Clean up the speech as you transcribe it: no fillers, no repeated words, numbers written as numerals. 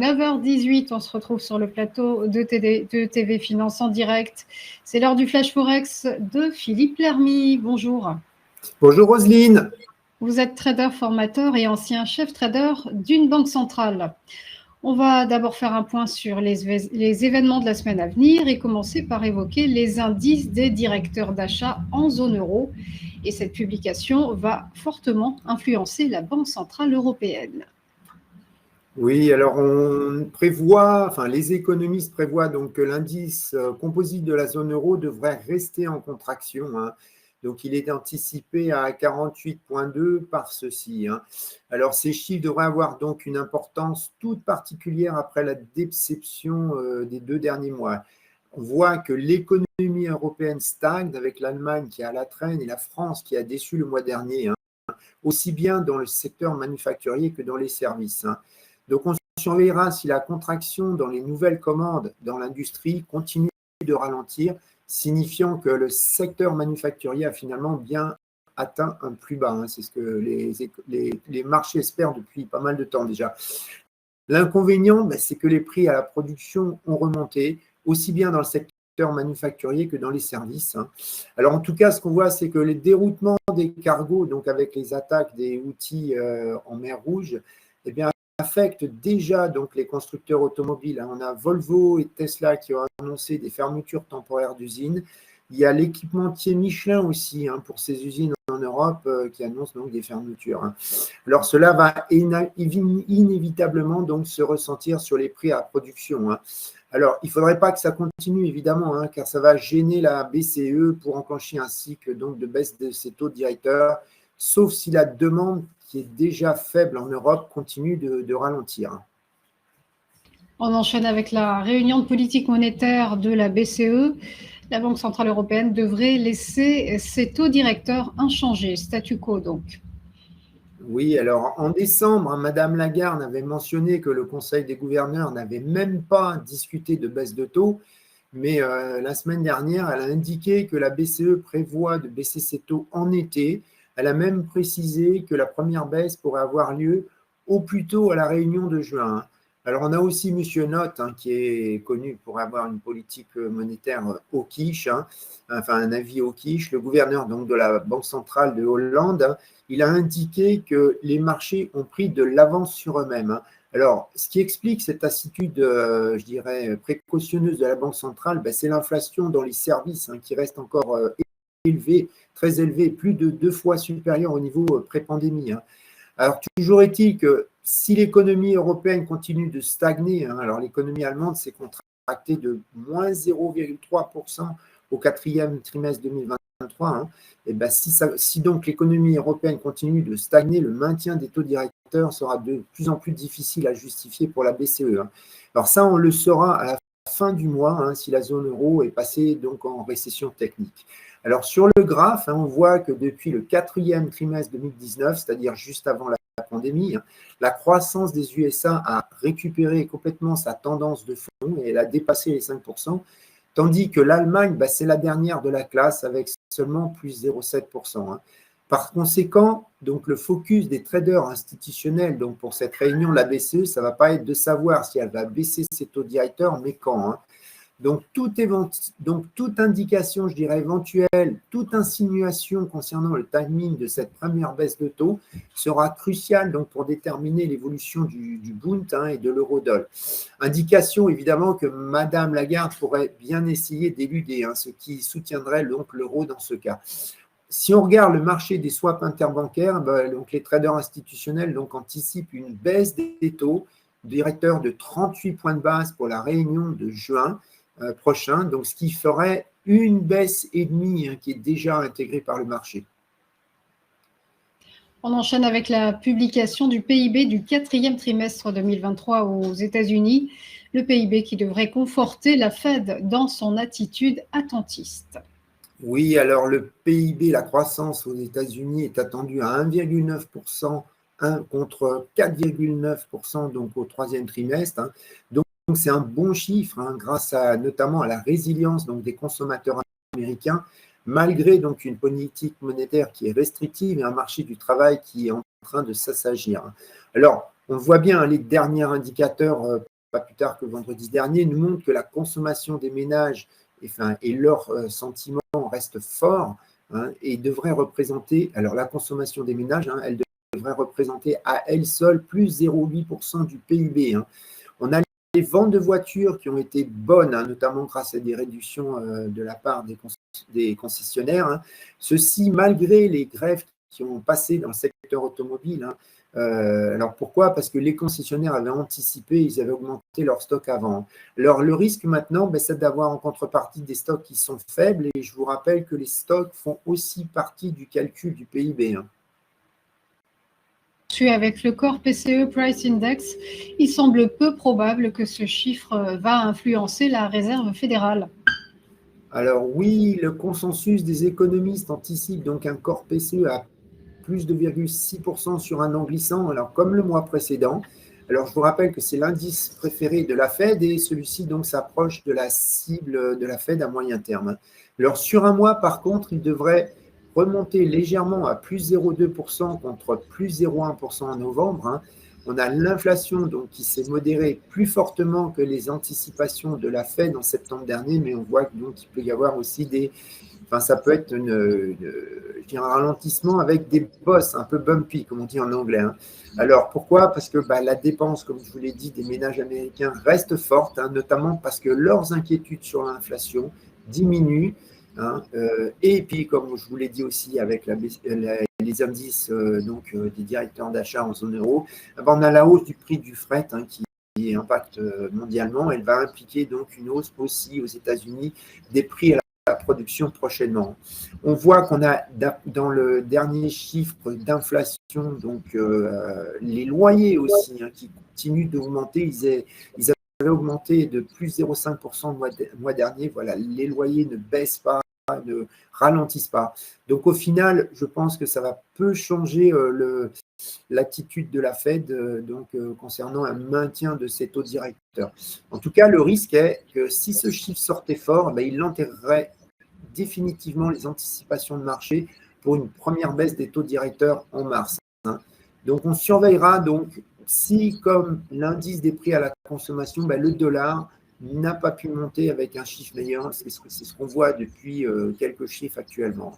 9h18, on se retrouve sur le plateau de TV Finance en direct. C'est l'heure du Flash Forex de Philippe Lermy. Bonjour. Bonjour Roselyne. Vous êtes trader formateur et ancien chef trader d'une banque centrale. On va d'abord faire un point sur les événements de la semaine à venir et commencer par évoquer les indices des directeurs d'achat en zone euro. Et cette publication va fortement influencer la Banque centrale européenne. Oui, alors on prévoit, les économistes prévoient donc que l'indice composite de la zone euro devrait rester en contraction, hein. Donc il est anticipé à 48,2 par ceci, hein. Alors ces chiffres devraient avoir donc une importance toute particulière après la déception des 2 derniers mois. On voit que l'économie européenne stagne avec l'Allemagne qui est à la traîne et la France qui a déçu le mois dernier, hein, aussi bien dans le secteur manufacturier que dans les services, hein. Donc, on surveillera si la contraction dans les nouvelles commandes dans l'industrie continue de ralentir, signifiant que le secteur manufacturier a finalement bien atteint un plus bas, hein. C'est ce que les marchés espèrent depuis pas mal de temps déjà. L'inconvénient, c'est que les prix à la production ont remonté, aussi bien dans le secteur manufacturier que dans les services, hein. Alors, en tout cas, ce qu'on voit, c'est que les déroutements des cargos, donc avec les attaques des Houthis en mer Rouge, eh bien, affecte déjà donc les constructeurs automobiles. On a Volvo et Tesla qui ont annoncé des fermetures temporaires d'usines. Il y a l'équipementier Michelin aussi, hein, pour ses usines en Europe qui annonce donc des fermetures, hein. Alors cela va inévitablement donc se ressentir sur les prix à production, hein. Alors il ne faudrait pas que ça continue évidemment, hein, car ça va gêner la BCE pour enclencher un cycle donc de baisse de ses taux directeurs, sauf si la demande qui est déjà faible en Europe continue de ralentir. On enchaîne avec la réunion de politique monétaire de la BCE. La Banque centrale européenne devrait laisser ses taux directeurs inchangés, statu quo donc. Oui, alors en décembre, hein, Madame Lagarde avait mentionné que le Conseil des gouverneurs n'avait même pas discuté de baisse de taux, mais la semaine dernière, elle a indiqué que la BCE prévoit de baisser ses taux en été. Elle a même précisé que la première baisse pourrait avoir lieu au plus tôt à la réunion de juin. Alors, on a aussi M. Notte, hein, qui est connu pour avoir une politique monétaire au quiche, hein, enfin un avis au quiche, le gouverneur donc, de la Banque centrale de Hollande, hein, il a indiqué que les marchés ont pris de l'avance sur eux-mêmes, hein. Alors, ce qui explique cette attitude, je dirais, précautionneuse de la Banque centrale, c'est l'inflation dans les services, hein, qui reste encore élevée, très élevée, plus de 2 fois supérieure au niveau pré-pandémie, hein. Alors, toujours est-il que si l'économie européenne continue de stagner, hein, alors l'économie allemande s'est contractée de moins 0,3% au 4e trimestre 2023, hein, et si donc l'économie européenne continue de stagner, le maintien des taux directeurs sera de plus en plus difficile à justifier pour la BCE, hein. Alors ça, on le saura à la fin du mois, hein, si la zone euro est passée donc en récession technique. Alors sur le graphe, hein, on voit que depuis le 4e trimestre 2019, c'est-à-dire juste avant la pandémie, hein, la croissance des USA a récupéré complètement sa tendance de fond et elle a dépassé les 5%, tandis que l'Allemagne, c'est la dernière de la classe avec seulement plus 0,7%, hein. Par conséquent, donc le focus des traders institutionnels donc pour cette réunion de la BCE, ça ne va pas être de savoir si elle va baisser ses taux directeurs, mais quand, hein. Donc, toute indication, je dirais, éventuelle, toute insinuation concernant le timing de cette première baisse de taux sera cruciale donc, pour déterminer l'évolution du Bund, hein, et de l'eurodoll. Indication, évidemment, que Madame Lagarde pourrait bien essayer d'éluder, hein, ce qui soutiendrait donc l'euro dans ce cas. Si on regarde le marché des swaps interbancaires, donc les traders institutionnels donc, anticipent une baisse des taux directeurs de 38 points de base pour la réunion de juin prochain, donc ce qui ferait une baisse et demie, hein, qui est déjà intégrée par le marché. On enchaîne avec la publication du PIB du 4e trimestre 2023 aux États-Unis, le PIB qui devrait conforter la Fed dans son attitude attentiste. Oui, alors le PIB, la croissance aux États-Unis est attendue à 1,9%, contre 4,9% donc au 3e trimestre, hein. Donc c'est un bon chiffre, hein, grâce notamment à la résilience donc, des consommateurs américains, malgré donc une politique monétaire qui est restrictive et un marché du travail qui est en train de s'assagir. Alors, on voit bien, hein, les derniers indicateurs pas plus tard que vendredi dernier, nous montre que la consommation des ménages et leurs sentiments restent forts, hein, et devrait représenter, alors la consommation des ménages, hein, elle devrait représenter à elle seule plus 0,8% du PIB. Hein. On a les ventes de voitures qui ont été bonnes, hein, notamment grâce à des réductions de la part des concessionnaires. Hein. Ceci malgré les grèves qui ont passé dans le secteur automobile. Hein. Alors pourquoi? Parce que les concessionnaires avaient anticipé, ils avaient augmenté leur stock avant. Alors le risque maintenant, c'est d'avoir en contrepartie des stocks qui sont faibles, et je vous rappelle que les stocks font aussi partie du calcul du PIB. Hein. Avec le Core PCE Price Index, il semble peu probable que ce chiffre va influencer la Réserve fédérale. Alors oui, le consensus des économistes anticipe donc un Core PCE à plus de 2,6% sur un an glissant, alors comme le mois précédent. Alors je vous rappelle que c'est l'indice préféré de la Fed, et celui-ci donc s'approche de la cible de la Fed à moyen terme. Alors sur un mois, par contre, il devrait remonter légèrement à plus 0,2% contre plus 0,1% en novembre. Hein. On a l'inflation donc qui s'est modérée plus fortement que les anticipations de la Fed en septembre dernier, mais on voit donc qu'il peut y avoir aussi ça peut être un ralentissement avec des bosses un peu bumpy, comme on dit en anglais. Hein. Alors, pourquoi? Parce que la dépense, comme je vous l'ai dit, des ménages américains reste forte, hein, notamment parce que leurs inquiétudes sur l'inflation diminuent. Hein, et puis, comme je vous l'ai dit aussi, avec les indices des directeurs d'achat en zone euro, on a la hausse du prix du fret, hein, qui impacte mondialement. Elle va impliquer donc une hausse aussi aux États-Unis des prix à la production prochainement. On voit qu'on a dans le dernier chiffre d'inflation, donc les loyers aussi, hein, qui continuent d'augmenter. Ils avaient augmenté de plus 0,5% le mois dernier. Voilà, les loyers ne baissent pas, ne ralentissent pas. Donc au final, je pense que ça va peu changer l'attitude de la Fed concernant un maintien de ces taux directeurs. En tout cas, le risque est que si ce chiffre sortait fort, il enterrerait définitivement les anticipations de marché pour une première baisse des taux directeurs en mars. Hein. Donc on surveillera donc si, comme l'indice des prix à la consommation, le dollar n'a pas pu monter avec un chiffre meilleur. C'est ce qu'on voit depuis quelques chiffres actuellement.